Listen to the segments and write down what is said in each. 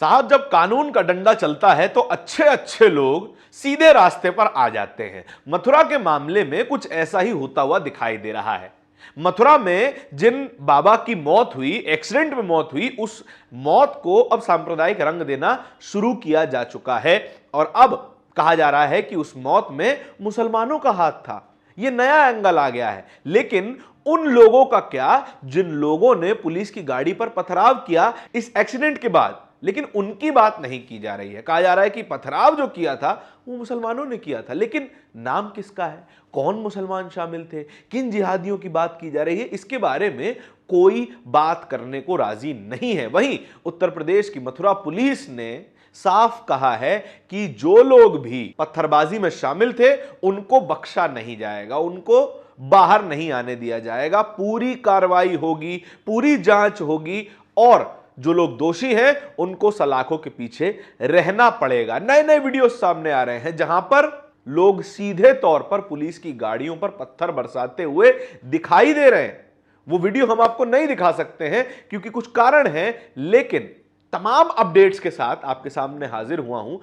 साहब, जब कानून का डंडा चलता है तो अच्छे अच्छे लोग सीधे रास्ते पर आ जाते हैं। मथुरा के मामले में कुछ ऐसा ही होता हुआ दिखाई दे रहा है। मथुरा में जिन बाबा की मौत हुई, एक्सीडेंट में मौत हुई, उस मौत को अब सांप्रदायिक रंग देना शुरू किया जा चुका है और अब कहा जा रहा है कि उस मौत में मुसलमानों का हाथ था। यह नया एंगल आ गया है। लेकिन उन लोगों का क्या जिन लोगों ने पुलिस की गाड़ी पर पथराव किया इस एक्सीडेंट के बाद, लेकिन उनकी बात नहीं की जा रही है। कहा जा रहा है कि पथराव जो किया था वो मुसलमानों ने किया था, लेकिन नाम किसका है, कौन मुसलमान शामिल थे, किन जिहादियों की बात की जा रही है, इसके बारे में कोई बात करने को राजी नहीं है। वहीं उत्तर प्रदेश की मथुरा पुलिस ने साफ कहा है कि जो लोग भी पत्थरबाजी में शामिल थे उनको बख्शा नहीं जाएगा, उनको बाहर नहीं आने दिया जाएगा। पूरी कार्रवाई होगी, पूरी जांच होगी और जो लोग दोषी हैं उनको सलाखों के पीछे रहना पड़ेगा। नए नए वीडियो सामने आ रहे हैं जहां पर लोग सीधे तौर पर पुलिस की गाड़ियों पर पत्थर बरसाते हुए दिखाई दे रहे हैं। वो वीडियो हम आपको नहीं दिखा सकते हैं क्योंकि कुछ कारण हैं, लेकिन तमाम अपडेट्स के साथ आपके सामने हाजिर हुआ हूं।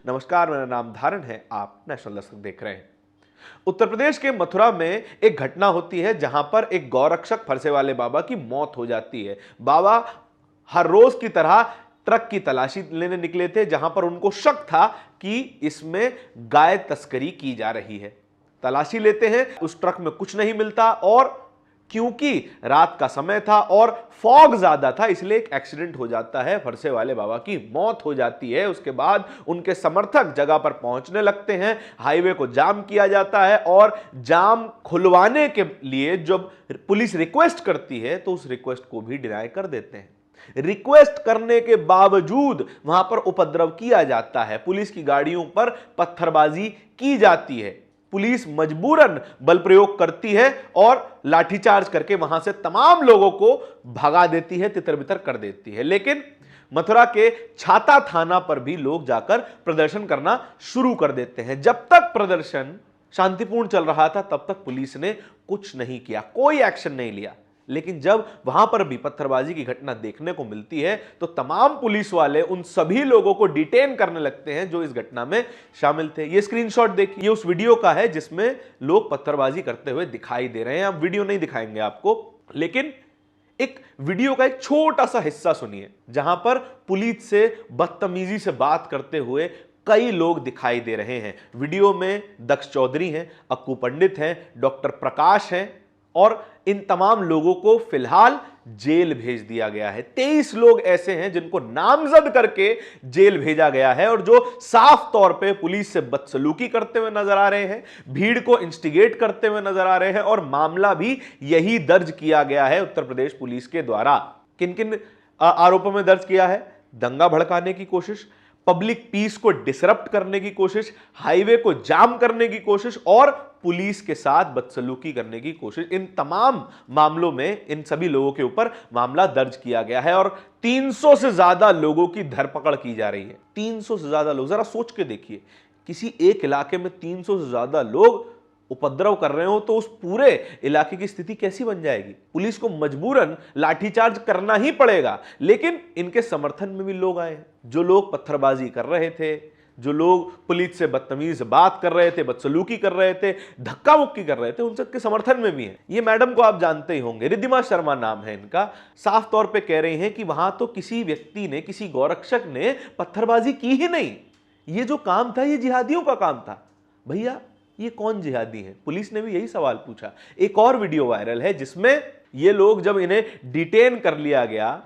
नमस्कार, मेरा नाम धारण है, आप नेशनल दस्तक देख रहे हैं। उत्तर प्रदेश के मथुरा में एक घटना होती है जहां पर एक गौरक्षक फरसे वाले बाबा की मौत हो जाती है। बाबा हर रोज की तरह ट्रक की तलाशी लेने निकले थे जहां पर उनको शक था कि इसमें गाय तस्करी की जा रही है। तलाशी लेते हैं, उस ट्रक में कुछ नहीं मिलता और क्योंकि रात का समय था और फॉग ज्यादा था इसलिए एक एक्सीडेंट हो जाता है, फरसे वाले बाबा की मौत हो जाती है। उसके बाद उनके समर्थक जगह पर पहुंचने लगते हैं, हाईवे को जाम किया जाता है और जाम खुलवाने के लिए जब पुलिस रिक्वेस्ट करती है तो उस रिक्वेस्ट को भी डिनाई कर देते हैं। रिक्वेस्ट करने के बावजूद वहां पर उपद्रव किया जाता है, पुलिस की गाड़ियों पर पत्थरबाजी की जाती है। पुलिस मजबूरन बल प्रयोग करती है और लाठीचार्ज करके वहां से तमाम लोगों को भगा देती है, तितर-बितर कर देती है। लेकिन मथुरा के छाता थाना पर भी लोग जाकर प्रदर्शन करना शुरू कर देते हैं। जब तक प्रदर्शन शांतिपूर्ण चल रहा था तब तक पुलिस ने कुछ नहीं किया, कोई एक्शन नहीं लिया। लेकिन जब वहां पर भी पत्थरबाजी की घटना देखने को मिलती है तो तमाम पुलिस वाले उन सभी लोगों को डिटेन करने लगते हैं जो इस घटना में शामिल थे। ये स्क्रीनशॉट देखिए, ये उस वीडियो का है जिसमें लोग पत्थरबाजी करते हुए दिखाई दे रहे हैं। हम वीडियो नहीं दिखाएंगे आपको, लेकिन एक वीडियो का एक छोटा सा हिस्सा सुनिए जहां पर पुलिस से बदतमीजी से बात करते हुए कई लोग दिखाई दे रहे हैं। वीडियो में दक्ष चौधरी हैं, अक्कू पंडित हैं, डॉक्टर प्रकाश हैं और इन तमाम लोगों को फिलहाल जेल भेज दिया गया है। 23 लोग ऐसे हैं जिनको नामजद करके जेल भेजा गया है और जो साफ तौर पे पुलिस से बदसलूकी करते हुए नजर आ रहे हैं, भीड़ को इंस्टिगेट करते हुए नजर आ रहे हैं और मामला भी यही दर्ज किया गया है उत्तर प्रदेश पुलिस के द्वारा। किन किन आरोपों में दर्ज किया है? दंगा भड़काने की कोशिश, पब्लिक पीस को डिसरप्ट करने की कोशिश, हाईवे को जाम करने की कोशिश और पुलिस के साथ बदसलूकी करने की कोशिश। इन तमाम मामलों में इन सभी लोगों के ऊपर मामला दर्ज किया गया है और 300 से ज्यादा लोगों की धरपकड़ की जा रही है। 300 से ज्यादा लोग, जरा सोच के देखिए, किसी एक इलाके में 300 से ज्यादा लोग उपद्रव कर रहे हो तो उस पूरे इलाके की स्थिति कैसी बन जाएगी। पुलिस को मजबूरन लाठीचार्ज करना ही पड़ेगा। लेकिन इनके समर्थन में भी लोग आए हैं, जो लोग पत्थरबाजी कर रहे थे, जो लोग पुलिस से बदतमीज बात कर रहे थे, बदसलूकी कर रहे थे, धक्का मुक्की कर रहे थे, उन सबके समर्थन में भी है। ये मैडम को आप जानते ही होंगे, रिद्धिमा शर्मा नाम है इनका। साफ तौर पे कह रहे हैं कि वहां तो किसी व्यक्ति ने, किसी गौरक्षक ने पत्थरबाजी की ही नहीं, ये जो काम था ये जिहादियों का काम था। भैया ये कौन जिहादी है? पुलिस ने भी यही सवाल पूछा। एक और वीडियो वायरल है जिसमें ये लोग, जब इन्हें डिटेन कर लिया गया,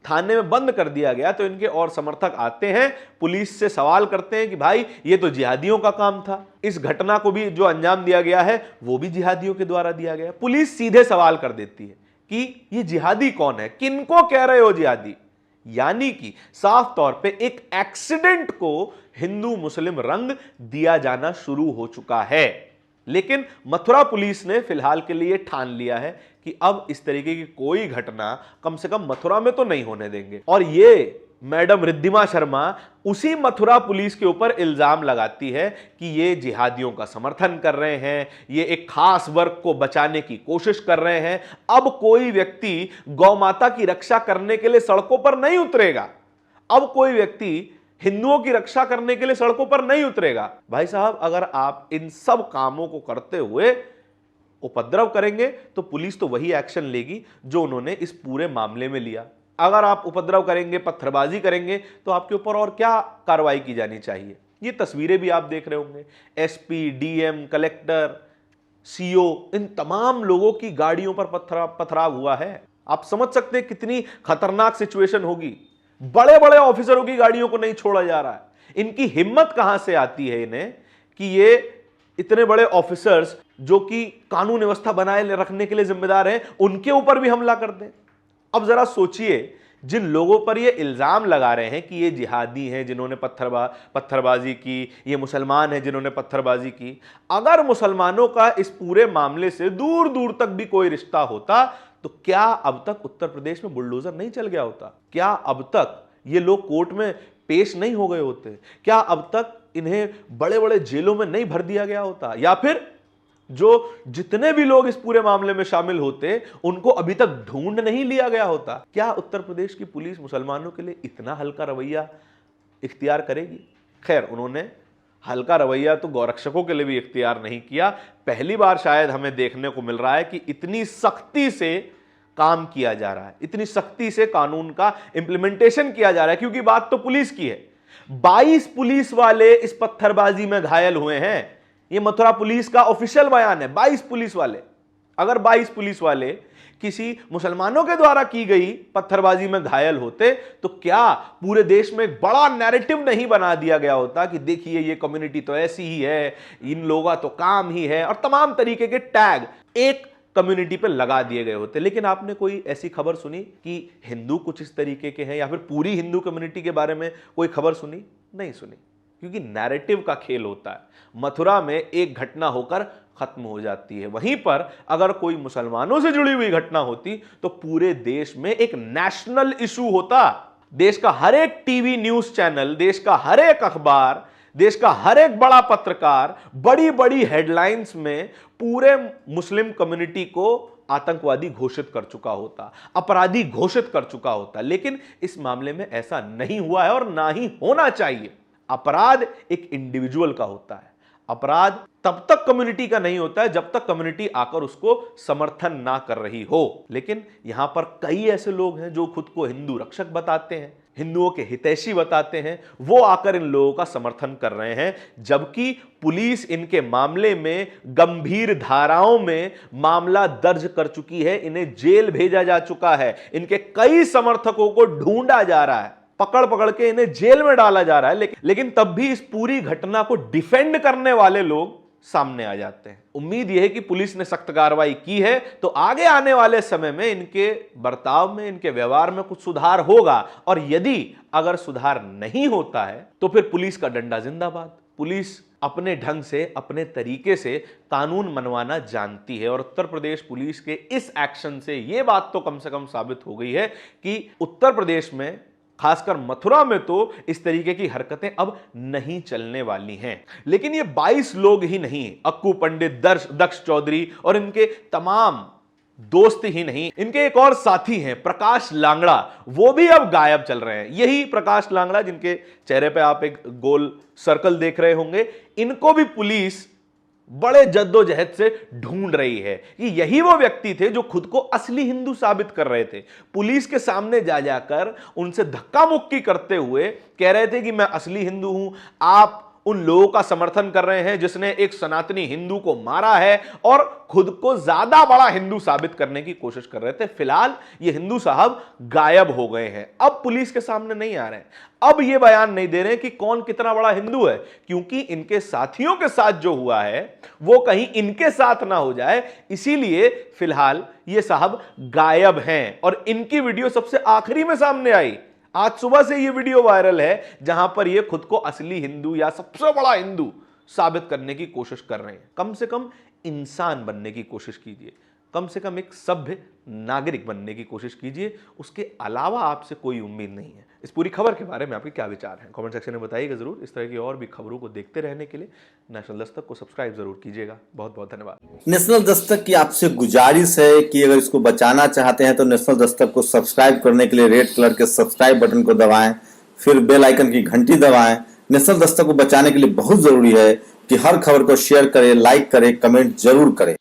थाने में बंद कर दिया गया, तो इनके और समर्थक आते हैं, पुलिस से सवाल करते हैं कि भाई ये तो जिहादियों का काम था, इस घटना को भी जो अंजाम दिया गया है वो भी जिहादियों के द्वारा दिया गया। पुलिस सीधे सवाल कर देती है कि ये जिहादी कौन है, किनको कह रहे हो जिहादी। यानी कि साफ तौर पे एक एक्सीडेंट को हिंदू मुस्लिम रंग दिया जाना शुरू हो चुका है। लेकिन मथुरा पुलिस ने फिलहाल के लिए ठान लिया है कि अब इस तरीके की कोई घटना कम से कम मथुरा में तो नहीं होने देंगे। और ये मैडम रिद्धिमा शर्मा उसी मथुरा पुलिस के ऊपर इल्जाम लगाती है कि ये जिहादियों का समर्थन कर रहे हैं, ये एक खास वर्ग को बचाने की कोशिश कर रहे हैं। अब कोई व्यक्ति गौ माता की रक्षा करने के लिए सड़कों पर नहीं उतरेगा, अब कोई व्यक्ति हिंदुओं की रक्षा करने के लिए सड़कों पर नहीं उतरेगा। भाई साहब, अगर आप इन सब कामों को करते हुए उपद्रव करेंगे तो पुलिस तो वही एक्शन लेगी जो उन्होंने इस पूरे मामले में लिया। अगर आप उपद्रव करेंगे, पत्थरबाजी करेंगे, तो आपके ऊपर और क्या कार्रवाई की जानी चाहिए। ये तस्वीरें भी आप देख रहे होंगे, एसपी, डीएम, कलेक्टर, सीओ, इन तमाम लोगों की गाड़ियों पर पथराव हुआ है। आप समझ सकते हैं कितनी खतरनाक सिचुएशन होगी। बड़े बड़े ऑफिसरों की गाड़ियों को नहीं छोड़ा जा रहा है। इनकी हिम्मत कहां से आती है इन्हें कि ये इतने बड़े ऑफिसर्स जो कि कानून व्यवस्था बनाए रखने के लिए जिम्मेदार हैं, उनके ऊपर भी हमला कर दें। अब जरा सोचिए, जिन लोगों पर ये इल्जाम लगा रहे हैं कि ये जिहादी हैं जिन्होंने पत्थरबाजी की, ये मुसलमान हैं जिन्होंने पत्थरबाजी की, अगर मुसलमानों का इस पूरे मामले से दूर दूर तक भी कोई रिश्ता होता तो क्या अब तक उत्तर प्रदेश में बुलडोजर नहीं चल गया होता? क्या अब तक ये लोग कोर्ट में पेश नहीं हो गए होते? क्या अब तक इन्हें बड़े बड़े जेलों में नहीं भर दिया गया होता? या फिर जो जितने भी लोग इस पूरे मामले में शामिल होते उनको अभी तक ढूंढ नहीं लिया गया होता? क्या उत्तर प्रदेश की पुलिस मुसलमानों के लिए इतना हल्का रवैया इख्तियार करेगी? खैर, उन्होंने हल्का रवैया तो गौरक्षकों के लिए भी इख्तियार नहीं किया। पहली बार शायद हमें देखने को मिल रहा है कि इतनी सख्ती से काम किया जा रहा है, इतनी सख्ती से कानून का इंप्लीमेंटेशन किया जा रहा है, क्योंकि बात तो पुलिस की है। 22 पुलिस वाले इस पत्थरबाजी में घायल हुए हैं। ये मथुरा पुलिस का ऑफिशियल बयान है। 22 पुलिस वाले, अगर 22 पुलिस वाले किसी मुसलमानों के द्वारा की गई पत्थरबाजी में घायल होते तो क्या पूरे देश में एक बड़ा नैरेटिव नहीं बना दिया गया होता कि देखिए ये कम्युनिटी तो ऐसी ही है, इन लोगों का तो काम ही है, और तमाम तरीके के टैग एक कम्युनिटी पे लगा दिए गए होते। लेकिन आपने कोई ऐसी खबर सुनी कि हिंदू कुछ इस तरीके के हैं, या फिर पूरी हिंदू कम्युनिटी के बारे में कोई खबर सुनी? नहीं सुनी, क्योंकि नैरेटिव का खेल होता है। मथुरा में एक घटना होकर खत्म हो जाती है, वहीं पर अगर कोई मुसलमानों से जुड़ी हुई घटना होती तो पूरे देश में एक नेशनल इशू होता। देश का हर एक टीवी न्यूज चैनल, देश का हर एक अखबार, देश का हर एक बड़ा पत्रकार बड़ी बड़ी हेडलाइंस में पूरे मुस्लिम कम्युनिटी को आतंकवादी घोषित कर चुका होता, अपराधी घोषित कर चुका होता। लेकिन इस मामले में ऐसा नहीं हुआ है और ना ही होना चाहिए। अपराध एक इंडिविजुअल का होता है। अपराध तब तक कम्युनिटी का नहीं होता है जब तक कम्युनिटी आकर उसको समर्थन ना कर रही हो। लेकिन यहां पर कई ऐसे लोग हैं जो खुद को हिंदू रक्षक बताते हैं, हिंदुओं के हितैषी बताते हैं, वो आकर इन लोगों का समर्थन कर रहे हैं, जबकि पुलिस इनके मामले में गंभीर धाराओं में मामला दर्ज कर चुकी है। इन्हें जेल भेजा जा चुका है, इनके कई समर्थकों को ढूंढा जा रहा है, पकड़ पकड़ के इन्हें जेल में डाला जा रहा है। लेकिन तब भी इस पूरी घटना को डिफेंड करने वाले लोग सामने आ जाते हैं। उम्मीद यह है कि पुलिस ने सख्त कार्रवाई की है तो आगे आने वाले समय में इनके बर्ताव में, इनके व्यवहार में कुछ सुधार होगा। और यदि अगर सुधार नहीं होता है तो फिर पुलिस का डंडा जिंदाबाद। पुलिस अपने ढंग से, अपने तरीके से कानून मनवाना जानती है, और उत्तर प्रदेश पुलिस के इस एक्शन से यह बात तो कम से कम साबित हो गई है कि उत्तर प्रदेश में, खासकर मथुरा में, तो इस तरीके की हरकतें अब नहीं चलने वाली हैं। लेकिन ये 22 लोग ही नहीं, अक्कू पंडित, दक्ष चौधरी और इनके तमाम दोस्त ही नहीं, इनके एक और साथी हैं प्रकाश लांगड़ा, वो भी अब गायब चल रहे हैं। यही प्रकाश लांगड़ा जिनके चेहरे पे आप एक गोल सर्कल देख रहे होंगे, इनको भी पुलिस बड़े जद्दोजहद से ढूंढ रही है कि यही वो व्यक्ति थे जो खुद को असली हिंदू साबित कर रहे थे। पुलिस के सामने जा जाकर उनसे धक्का मुक्की करते हुए कह रहे थे कि मैं असली हिंदू हूं, आप उन लोगों का समर्थन कर रहे हैं जिसने एक सनातनी हिंदू को मारा है, और खुद को ज्यादा बड़ा हिंदू साबित करने की कोशिश कर रहे थे। फिलहाल ये हिंदू साहब गायब हो गए हैं, अब पुलिस के सामने नहीं आ रहे हैं, अब ये बयान नहीं दे रहे कि कौन कितना बड़ा हिंदू है, क्योंकि इनके साथियों के साथ जो हुआ है वो कहीं इनके साथ ना हो जाए, इसीलिए फिलहाल ये साहब गायब हैं। और इनकी वीडियो सबसे आखिरी में सामने आई, आज सुबह से ये वीडियो वायरल है जहां पर ये खुद को असली हिंदू या सबसे बड़ा हिंदू साबित करने की कोशिश कर रहे हैं। कम से कम इंसान बनने की कोशिश कीजिए। कम से कम एक सभ्य नागरिक बनने की कोशिश कीजिए, उसके अलावा आपसे कोई उम्मीद नहीं है। इस पूरी खबर के बारे में आपके क्या विचार हैं, कमेंट सेक्शन में बताइएगा जरूर। इस तरह की और भी खबरों को देखते रहने के लिए नेशनल दस्तक को सब्सक्राइब जरूर कीजिएगा। बहुत बहुत धन्यवाद। नेशनल दस्तक की आपसे गुजारिश है कि अगर इसको बचाना चाहते हैं तो नेशनल दस्तक को सब्सक्राइब करने के लिए रेड कलर के सब्सक्राइब बटन को दबाएं, फिर बेल आइकन की घंटी दबाएं। नेशनल दस्तक को बचाने के लिए बहुत जरूरी है कि हर खबर को शेयर करें, लाइक करें, कमेंट जरूर करें।